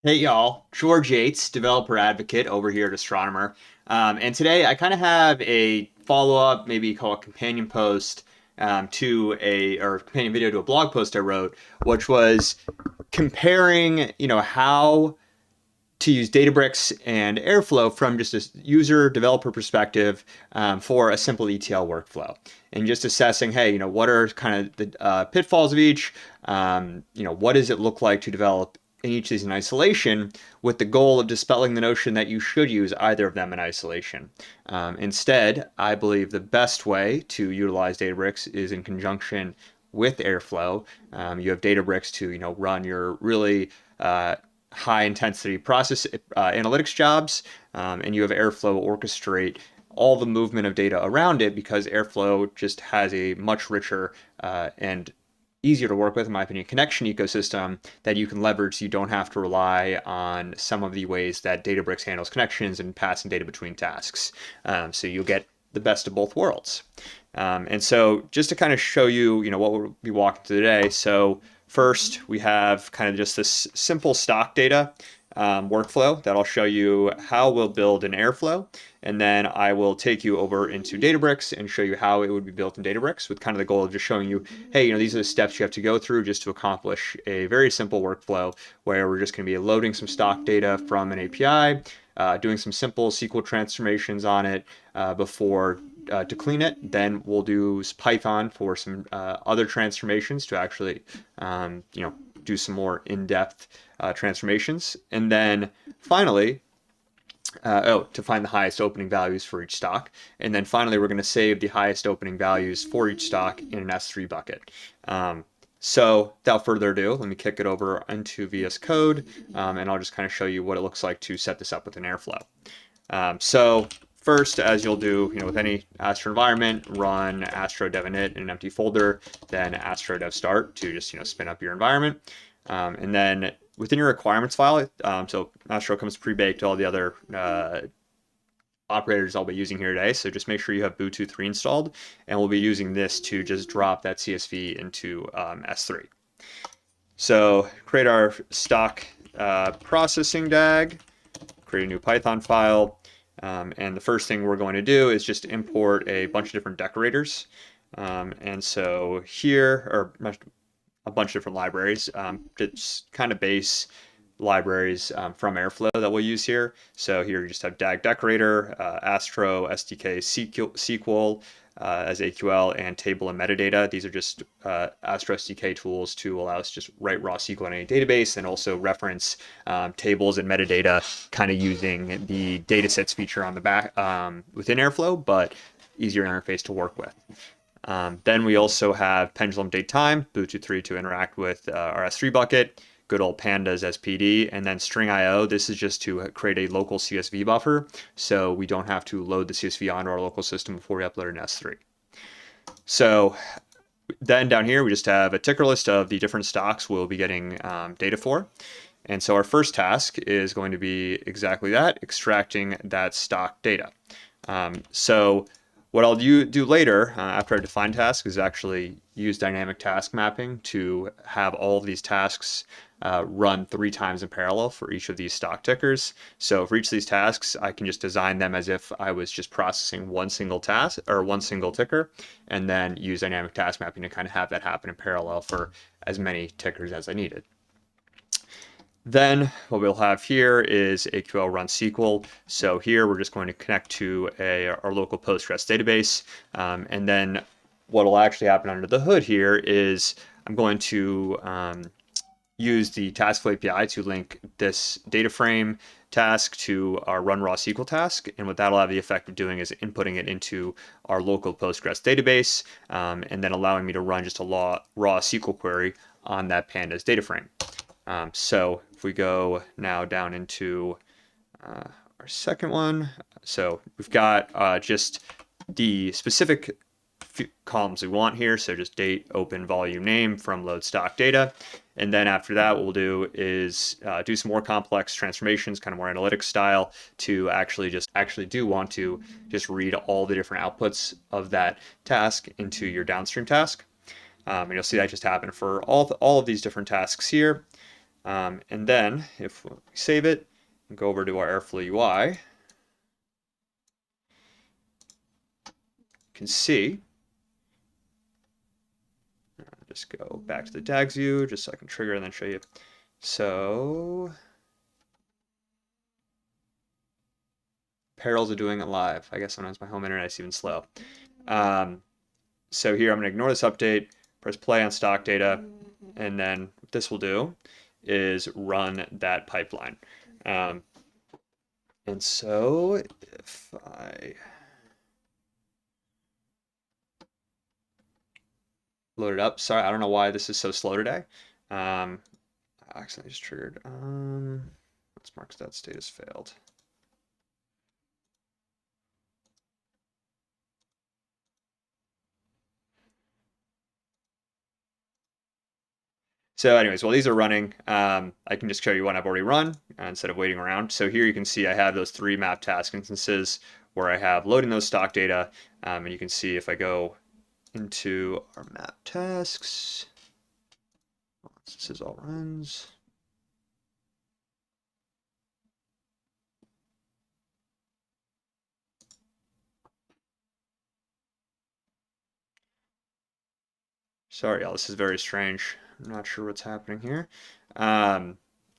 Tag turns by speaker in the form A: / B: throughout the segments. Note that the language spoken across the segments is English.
A: Hey y'all, George Yates, developer advocate over here at Astronomer. And today I kind of have a follow-up, maybe call it companion post or companion video to a blog post I wrote, which was comparing, how to use Databricks and Airflow from just a user developer perspective for a simple ETL workflow, and just assessing, hey, what are kind of the pitfalls of each, what does it look like to develop in each of these in isolation, with the goal of dispelling the notion that you should use either of them in isolation. Instead, I believe the best way to utilize Databricks is in conjunction with Airflow. You have Databricks to run your really high intensity process analytics jobs, and you have Airflow orchestrate all the movement of data around it, because Airflow just has a much richer and easier to work with, in my opinion, connection ecosystem that you can leverage, so you don't have to rely on some of the ways that Databricks handles connections and passing data between tasks. So you'll get the best of both worlds. And so just to kind of show you, what we'll be walking through today. So first, we have kind of just this simple stock data workflow that I'll show you how we'll build in Airflow. And then I will take you over into Databricks and show you how it would be built in Databricks, with kind of the goal of just showing you, hey, these are the steps you have to go through just to accomplish a very simple workflow where we're just going to be loading some stock data from an API, doing some simple SQL transformations on it before to clean it. Then we'll do Python for some other transformations to actually, do some more in-depth transformations. And then finally, to find the highest opening values for each stock. And then finally, we're going to save the highest opening values for each stock in an S3 bucket. So without further ado, let me kick it over into VS Code, and I'll just kind of show you what it looks like to set this up with an Airflow. So first, as you'll do, with any Astro environment, run astro dev init in an empty folder, then astro dev start to just spin up your environment, and then within your requirements file. So Astro comes pre-baked to all the other operators I'll be using here today. So just make sure you have Bluetooth 3 installed, and we'll be using this to just drop that CSV into S3. So create our stock processing DAG, create a new Python file. And the first thing we're going to do is just import a bunch of different decorators. And so here are a bunch of different libraries. It's kind of base libraries from Airflow that we'll use here. So here you just have DAG decorator, Astro, SDK, SQL as AQL, and table and metadata. These are just Astro SDK tools to allow us to just write raw SQL in any database, and also reference tables and metadata, kind of using the datasets feature on the back within Airflow, but easier interface to work with. Then we also have pendulum date time, Bluetooth 3 to interact with our S3 bucket, good old pandas as PD, and then string IO. This is just to create a local CSV buffer, so we don't have to load the CSV onto our local system before we upload it in S3. So then down here, we just have a ticker list of the different stocks we'll be getting data for. And so our first task is going to be exactly that, extracting that stock data. So what I'll do later, after I define tasks, is actually use dynamic task mapping to have all of these tasks run 3 times in parallel for each of these stock tickers. So for each of these tasks, I can just design them as if I was just processing one single task or one single ticker, and then use dynamic task mapping to kind of have that happen in parallel for as many tickers as I needed. Then what we'll have here is AQL run SQL. So here we're just going to connect to our local Postgres database. And then what will actually happen under the hood here is I'm going to use the Taskflow API to link this data frame task to our run raw SQL task. And what that'll have the effect of doing is inputting it into our local Postgres database, and then allowing me to run just a raw SQL query on that pandas data frame. So if we go now down into our second one, so we've got just the specific columns we want here. So just date, open, volume, name from load stock data. And then after that, what we'll do is do some more complex transformations, kind of more analytics style, to actually want to just read all the different outputs of that task into your downstream task. And you'll see that just happen for all of these different tasks here. And then if we save it and go over to our Airflow UI, you can see, just go back to the tags view just so I can trigger and then show you. So perils of doing it live. I guess sometimes my home internet's even slow. So here I'm going to ignore this update, press play on stock data, and then what this will do is run that pipeline. And so if I load it up, sorry, I don't know why this is so slow today. I accidentally just triggered. Let's mark that status failed. So anyways, while these are running, I can just show you one I've already run instead of waiting around. So here you can see I have those 3 map task instances where I have loading those stock data. And you can see if I go into our map tasks, this is all runs. Sorry, y'all, this is very strange. I'm not sure what's happening here.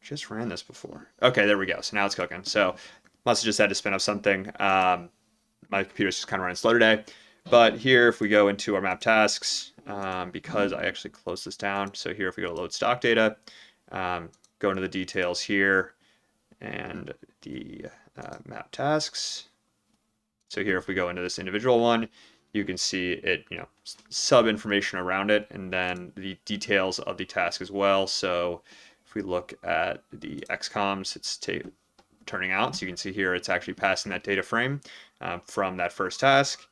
A: Just ran this before. Okay, there we go. So now it's cooking. So must have just had to spin up something. My computer's just kind of running slow today. But here, if we go into our map tasks, because I actually closed this down. So here, if we go to load stock data, go into the details here and the map tasks. So here, if we go into this individual one, you can see it, sub information around it, and then the details of the task as well. So if we look at the XComs, it's turning out. So you can see here, it's actually passing that data frame from that first task.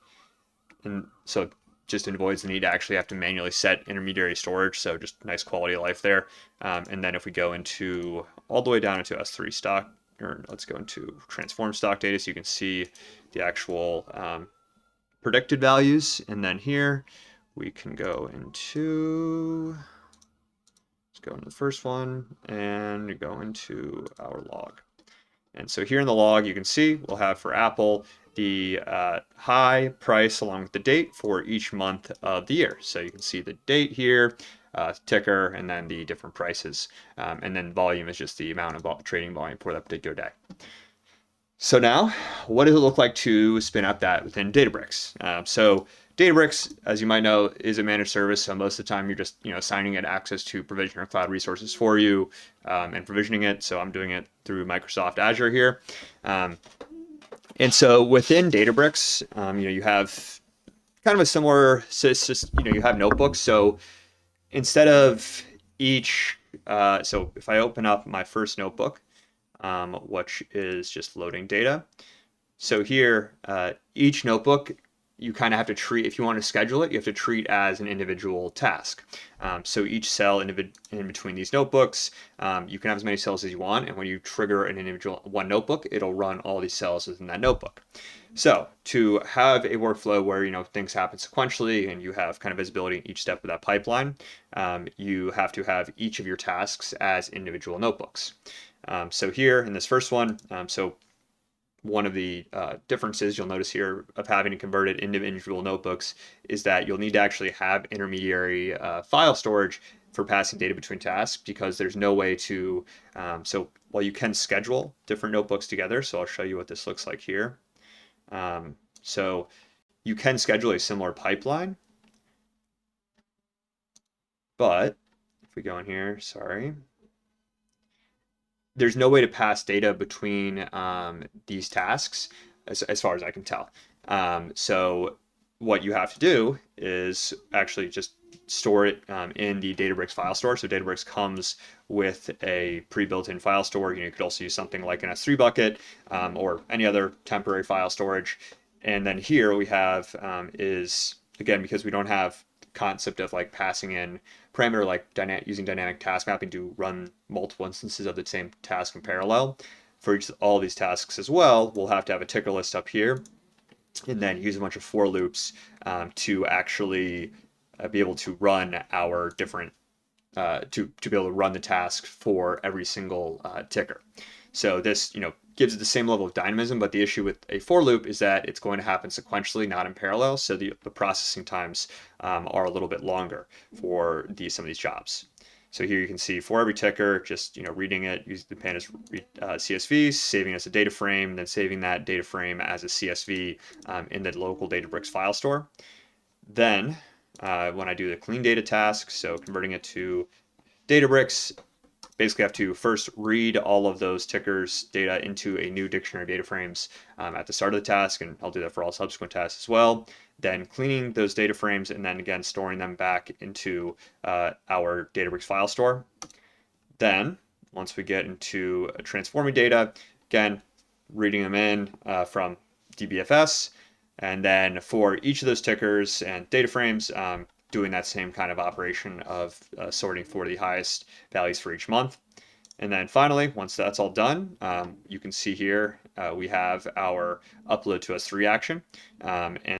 A: And so just avoids the need to actually have to manually set intermediary storage. So just nice quality of life there. And then if we go into all the way down into S3 stock, or let's go into transform stock data, so you can see the actual predicted values. And then here we can go into, let's go into the first one and go into our log. And so here in the log, you can see we'll have for Apple the high price along with the date for each month of the year. So you can see the date here, ticker, and then the different prices. And then volume is just the amount of trading volume for that particular day. So now, what does it look like to spin up that within Databricks? So Databricks, as you might know, is a managed service. So most of the time, you're just assigning it access to provision or cloud resources for you and provisioning it. So I'm doing it through Microsoft Azure here. And so within Databricks, you have kind of a similar, you have notebooks. So instead of each, so if I open up my first notebook, which is just loading data. So here, each notebook, you kind of have to treat, if you want to schedule it, you have to treat as an individual task. So each cell in between these notebooks, you can have as many cells as you want. And when you trigger an individual one notebook, it'll run all these cells within that notebook. So to have a workflow where, things happen sequentially and you have kind of visibility in each step of that pipeline, you have to have each of your tasks as individual notebooks. So here in this first one, so one of the differences you'll notice here of having to convert it into individual notebooks is that you'll need to actually have intermediary file storage for passing data between tasks, because there's no way to, so while you can schedule different notebooks together, so I'll show you what this looks like here. So you can schedule a similar pipeline, but if we go in here, sorry, there's no way to pass data between these tasks as far as I can tell. So what you have to do is actually just store it in the Databricks file store. So Databricks comes with a pre-built-in file store. You could also use something like an S3 bucket or any other temporary file storage. And then here we have is, again, because we don't have concept of like passing in parameter like using dynamic task mapping to run multiple instances of the same task in parallel. For all these tasks as well, we'll have to have a ticker list up here and then use a bunch of for loops to actually be able to run our different to be able to run the task for every single ticker. So this, gives it the same level of dynamism, but the issue with a for loop is that it's going to happen sequentially, not in parallel. So the processing times are a little bit longer for some of these jobs. So here you can see for every ticker, just reading it using the pandas CSV, saving as a data frame, then saving that data frame as a CSV in the local Databricks file store. Then when I do the clean data task, so converting it to Databricks, basically have to first read all of those tickers data into a new dictionary of data frames at the start of the task, and I'll do that for all subsequent tasks as well. Then cleaning those data frames and then again storing them back into our Databricks file store. Then once we get into transforming data, again, reading them in from DBFS, and then for each of those tickers and data frames, doing that same kind of operation of sorting for the highest values for each month. And then finally, once that's all done, you can see here we have our upload to S3 action. And